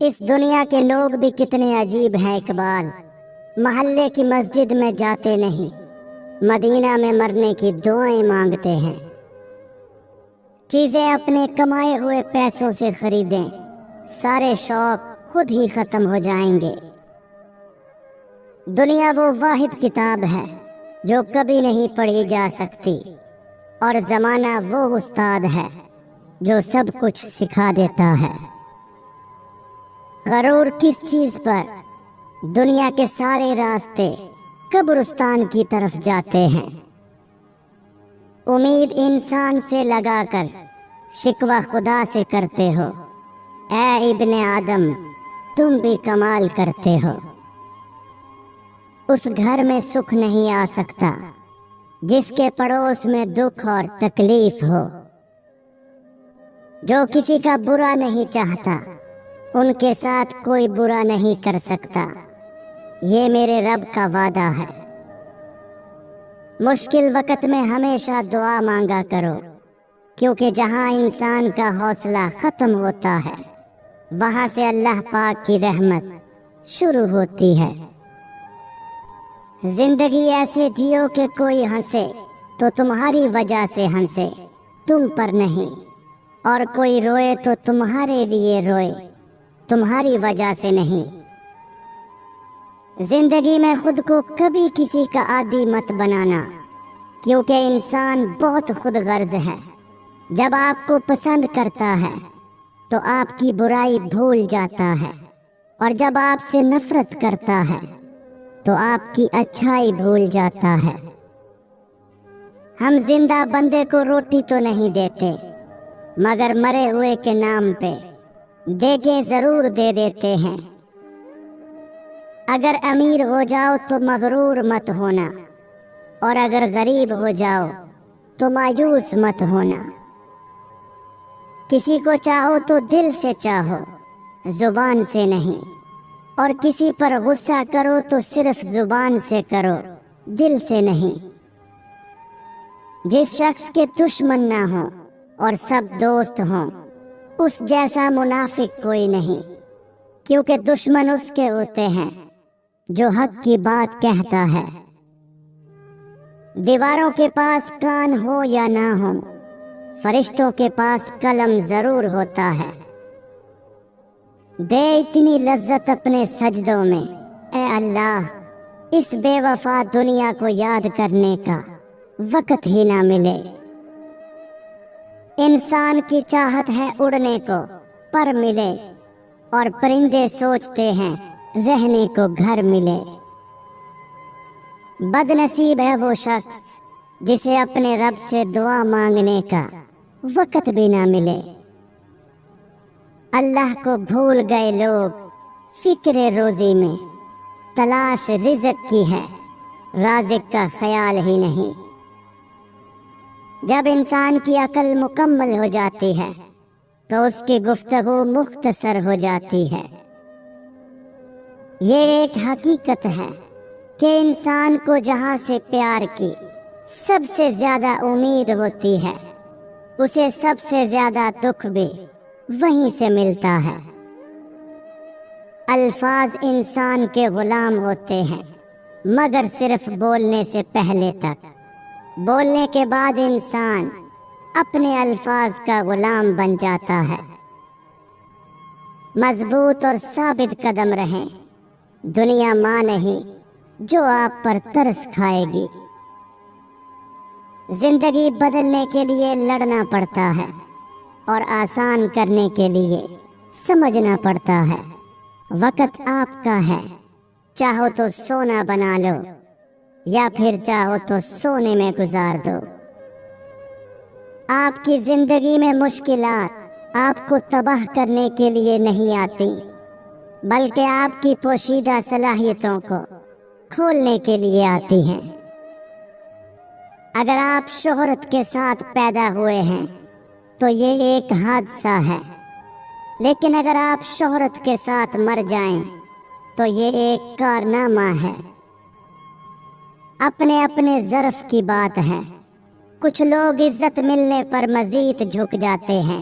اس دنیا کے لوگ بھی کتنے عجیب ہیں اقبال، محلے کی مسجد میں جاتے نہیں، مدینہ میں مرنے کی دعائیں مانگتے ہیں۔ چیزیں اپنے کمائے ہوئے پیسوں سے خریدیں، سارے شوق خود ہی ختم ہو جائیں گے۔ دنیا وہ واحد کتاب ہے جو کبھی نہیں پڑھی جا سکتی، اور زمانہ وہ استاد ہے جو سب کچھ سکھا دیتا ہے۔ غرور کس چیز پر؟ دنیا کے سارے راستے قبرستان کی طرف جاتے ہیں۔ امید انسان سے لگا کر شکوہ خدا سے کرتے ہو، اے ابن آدم تم بھی کمال کرتے ہو۔ اس گھر میں سکھ نہیں آ سکتا جس کے پڑوس میں دکھ اور تکلیف ہو۔ جو کسی کا برا نہیں چاہتا ان کے ساتھ کوئی برا نہیں کر سکتا، یہ میرے رب کا وعدہ ہے۔ مشکل وقت میں ہمیشہ دعا مانگا کرو، کیونکہ جہاں انسان کا حوصلہ ختم ہوتا ہے وہاں سے اللہ پاک کی رحمت شروع ہوتی ہے۔ زندگی ایسے جیو کہ کوئی ہنسے تو تمہاری وجہ سے ہنسے، تم پر نہیں، اور کوئی روئے تو تمہارے لیے روئے، تمہاری وجہ سے نہیں۔ زندگی میں خود کو کبھی کسی کا عادی مت بنانا، کیونکہ انسان بہت خود غرض ہے۔ جب آپ کو پسند کرتا ہے تو آپ کی برائی بھول جاتا ہے، اور جب آپ سے نفرت کرتا ہے تو آپ کی اچھائی بھول جاتا ہے۔ ہم زندہ بندے کو روٹی تو نہیں دیتے، مگر مرے ہوئے کے نام پہ دیگیں ضرور دے دیتے ہیں۔ اگر امیر ہو جاؤ تو مغرور مت ہونا، اور اگر غریب ہو جاؤ تو مایوس مت ہونا۔ کسی کو چاہو تو دل سے چاہو، زبان سے نہیں، اور کسی پر غصہ کرو تو صرف زبان سے کرو، دل سے نہیں۔ جس شخص کے دشمن نہ ہوں اور سب دوست ہوں، اس جیسا منافق کوئی نہیں، کیونکہ دشمن اس کے ہوتے ہیں جو حق کی بات کہتا ہے۔ دیواروں کے پاس کان ہو یا نہ ہو، فرشتوں کے پاس قلم ضرور ہوتا ہے۔ دے اتنی لذت اپنے سجدوں میں، اے اللہ اس بے وفا دنیا کو یاد کرنے کا وقت ہی نہ ملے۔ انسان کی چاہت ہے اڑنے کو پر ملے، اور پرندے سوچتے ہیں رہنے کو گھر ملے۔ بد نصیب ہے وہ شخص جسے اپنے رب سے دعا مانگنے کا وقت بھی نہ ملے۔ اللہ کو بھول گئے لوگ فکر روزی میں، تلاش رزق کی ہے رازق کا خیال ہی نہیں۔ جب انسان کی عقل مکمل ہو جاتی ہے تو اس کی گفتگو مختصر ہو جاتی ہے۔ یہ ایک حقیقت ہے کہ انسان کو جہاں سے پیار کی سب سے زیادہ امید ہوتی ہے، اسے سب سے زیادہ دکھ بھی وہیں سے ملتا ہے۔ الفاظ انسان کے غلام ہوتے ہیں، مگر صرف بولنے سے پہلے تک۔ بولنے کے بعد انسان اپنے الفاظ کا غلام بن جاتا ہے۔ مضبوط اور ثابت قدم رہیں، دنیا ماں نہیں جو آپ پر ترس کھائے گی۔ زندگی بدلنے کے لیے لڑنا پڑتا ہے، اور آسان کرنے کے لیے سمجھنا پڑتا ہے۔ وقت آپ کا ہے، چاہو تو سونا بنا لو، یا پھر چاہو تو سونے میں گزار دو۔ آپ کی زندگی میں مشکلات آپ کو تباہ کرنے کے لیے نہیں آتی، بلکہ آپ کی پوشیدہ صلاحیتوں کو کھولنے کے لیے آتی ہیں۔ اگر آپ شہرت کے ساتھ پیدا ہوئے ہیں تو یہ ایک حادثہ ہے، لیکن اگر آپ شہرت کے ساتھ مر جائیں تو یہ ایک کارنامہ ہے۔ اپنے اپنے ظرف کی بات ہے۔ کچھ لوگ عزت ملنے پر مزید جھک جاتے ہیں،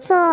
100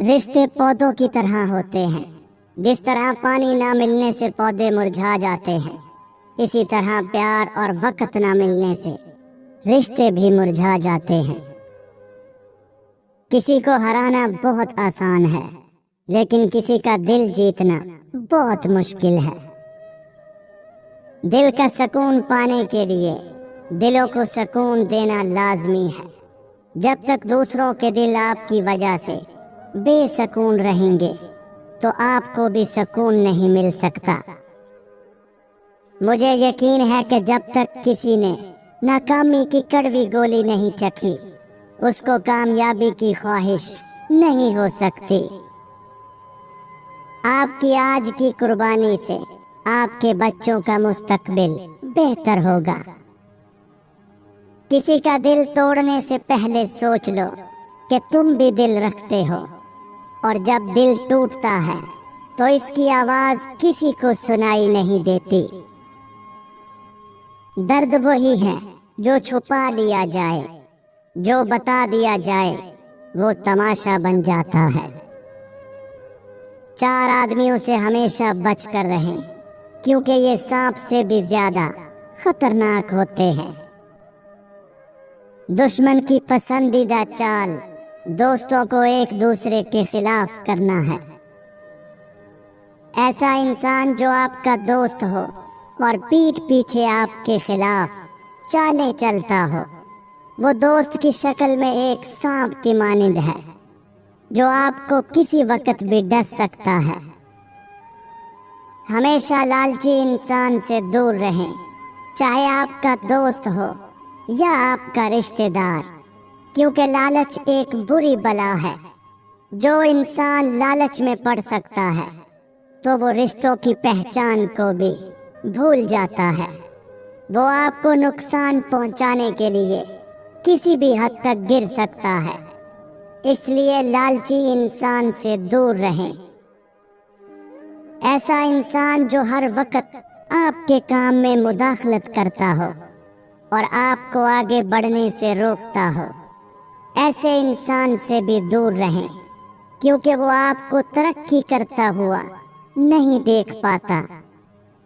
رشتے پودوں کی طرح ہوتے ہیں، جس طرح پانی نہ ملنے سے پودے مرجھا جاتے ہیں، اسی طرح پیار اور وقت نہ ملنے سے رشتے بھی مرجھا جاتے ہیں۔ کسی کو ہرانا بہت آسان ہے، لیکن کسی کا دل جیتنا بہت مشکل ہے۔ دل کا سکون پانے کے لیے دلوں کو سکون دینا لازمی ہے۔ جب تک دوسروں کے دل آپ کی وجہ سے بے سکون رہیں گے تو آپ کو بھی سکون نہیں مل سکتا۔ مجھے یقین ہے کہ جب تک کسی نے ناکامی کی کڑوی گولی نہیں چکھی، اس کو کامیابی کی خواہش نہیں ہو سکتی۔ آپ کی آج کی قربانی سے آپ کے بچوں کا مستقبل بہتر ہوگا۔ کسی کا دل توڑنے سے پہلے سوچ لو کہ تم بھی دل رکھتے ہو، اور جب دل ٹوٹتا ہے تو اس کی آواز کسی کو سنائی نہیں دیتی۔ درد وہی ہے جو چھپا لیا جائے، جو بتا دیا جائے وہ تماشا بن جاتا ہے۔ 4 آدمیوں سے ہمیشہ بچ کر رہیں، کیونکہ یہ سانپ سے بھی زیادہ خطرناک ہوتے ہیں۔ دشمن کی پسندیدہ چال دوستوں کو ایک دوسرے کے خلاف کرنا ہے۔ ایسا انسان جو آپ کا دوست ہو اور پیٹھ پیچھے آپ کے خلاف چالیں چلتا ہو، وہ دوست کی شکل میں ایک سانپ کی مانند ہے جو آپ کو کسی وقت بھی ڈس سکتا ہے۔ ہمیشہ لالچی انسان سے دور رہیں، چاہے آپ کا دوست ہو یا آپ کا رشتہ دار، کیونکہ لالچ ایک بری بلا ہے۔ جو انسان لالچ میں پڑ سکتا ہے تو وہ رشتوں کی پہچان کو بھی بھول جاتا ہے۔ وہ آپ کو نقصان پہنچانے کے لیے کسی بھی حد تک گر سکتا ہے، اس لیے لالچی انسان سے دور رہیں۔ ایسا انسان جو ہر وقت آپ کے کام میں مداخلت کرتا ہو اور آپ کو آگے بڑھنے سے روکتا ہو، ایسے انسان سے بھی دور رہیں، کیونکہ وہ آپ کو ترقی کرتا ہوا نہیں دیکھ پاتا،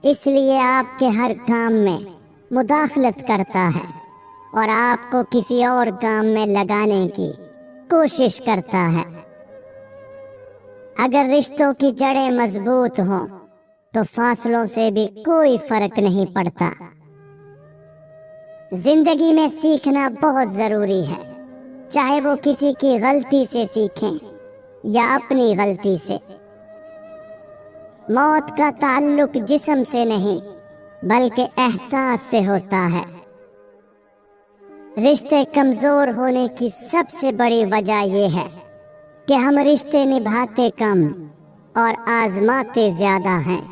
اس لیے آپ کے ہر کام میں مداخلت کرتا ہے اور آپ کو کسی اور کام میں لگانے کی کوشش کرتا ہے۔ اگر رشتوں کی جڑیں مضبوط ہوں تو فاصلوں سے بھی کوئی فرق نہیں پڑتا۔ زندگی میں سیکھنا بہت ضروری ہے، چاہے وہ کسی کی غلطی سے سیکھیں یا اپنی غلطی سے۔ موت کا تعلق جسم سے نہیں بلکہ احساس سے ہوتا ہے۔ رشتے کمزور ہونے کی سب سے بڑی وجہ یہ ہے کہ ہم رشتے نبھاتے کم اور آزماتے زیادہ ہیں۔